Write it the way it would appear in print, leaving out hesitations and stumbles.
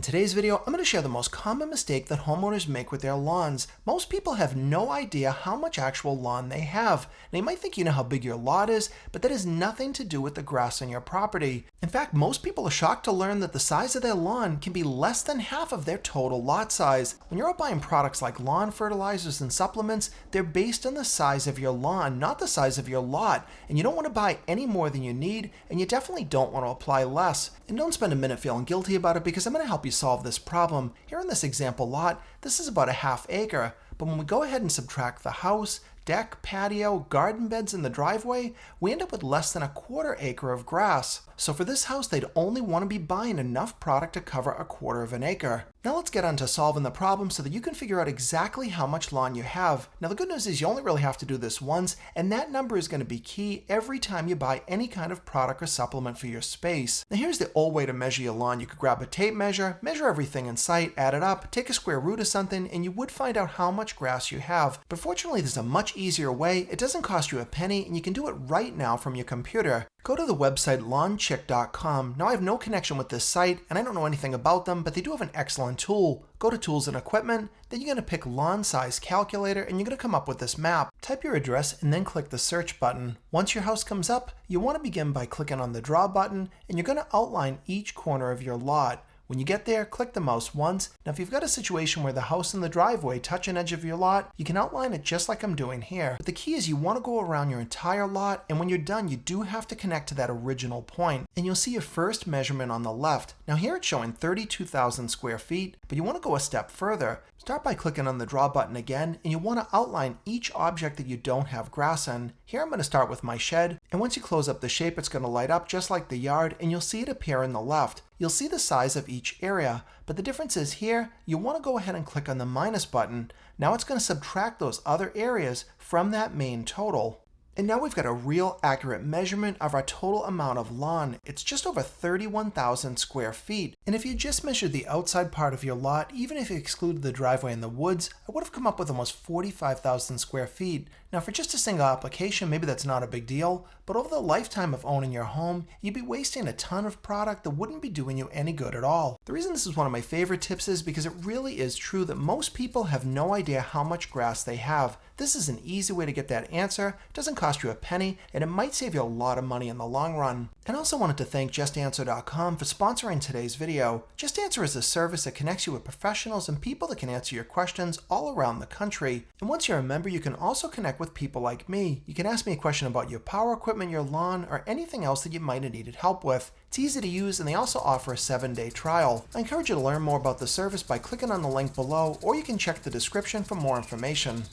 In today's video, I'm going to share the most common mistake that homeowners make with their lawns. Most people have no idea how much actual lawn they have. Now you might think you know how big your lot is, but that has nothing to do with the grass on your property. In fact, most people are shocked to learn that the size of their lawn can be less than half of their total lot size. When you're out buying products like lawn fertilizers and supplements, they're based on the size of your lawn, not the size of your lot. And you don't want to buy any more than you need, and you definitely don't want to apply less. And don't spend a minute feeling guilty about it, because I'm going to help you solve this problem. Here in this example lot, this is about a ½ acre, but when we go ahead and subtract the house, deck, patio, garden beds, and the driveway, we end up with less than a ¼ acre of grass. So for this house, they'd only want to be buying enough product to cover a ¼ acre. Now let's get on to solving the problem so that you can figure out exactly how much lawn you have. Now the good news is you only really have to do this once, and that number is going to be key every time you buy any kind of product or supplement for your space. Now here's the old way to measure your lawn. You could grab a tape measure, measure everything in sight, add it up, take a square root of something, and you would find out how much grass you have. But fortunately, there's a much easier way. It doesn't cost you a penny, and you can do it right now from your computer. Go to the website lawnchick.com. Now I have no connection with this site, and I don't know anything about them, but they do have an excellent tool. Go to Tools and Equipment, then you're going to pick Lawn Size Calculator, and you're going to come up with this map. Type your address and then click the search button. Once your house comes up, you want to begin by clicking on the draw button, and you're going to outline each corner of your lot. When you get there, click the mouse once. Now if you've got a situation where the house and the driveway touch an edge of your lot, you can outline it just like I'm doing here. But the key is you want to go around your entire lot, and when you're done, you do have to connect to that original point. And you'll see your first measurement on the left. Now here it's showing 32,000 square feet, but you want to go a step further. Start by clicking on the draw button again, and you want to outline each object that you don't have grass in. Here I'm going to start with my shed, and once you close up the shape, it's going to light up just like the yard, and you'll see it appear on the left. You'll see the size of each area, but the difference is here, you want to go ahead and click on the minus button. Now it's going to subtract those other areas from that main total. And now we've got a real accurate measurement of our total amount of lawn. It's just over 31,000 square feet. And if you just measured the outside part of your lot, even if you excluded the driveway and the woods, I would have come up with almost 45,000 square feet. Now for just a single application, maybe that's not a big deal, but over the lifetime of owning your home, you'd be wasting a ton of product that wouldn't be doing you any good at all. The reason this is one of my favorite tips is because it really is true that most people have no idea how much grass they have. This is an easy way to get that answer. It doesn't cost you a penny, and it might save you a lot of money in the long run. And I also wanted to thank JustAnswer.com for sponsoring today's video. Just Answer is a service that connects you with professionals and people that can answer your questions all around the country. And once you're a member, you can also connect with people like me. You can ask me a question about your power equipment, your lawn, or anything else that you might have needed help with. It's easy to use, and they also offer a 7-day trial. I encourage you to learn more about the service by clicking on the link below, or you can check the description for more information.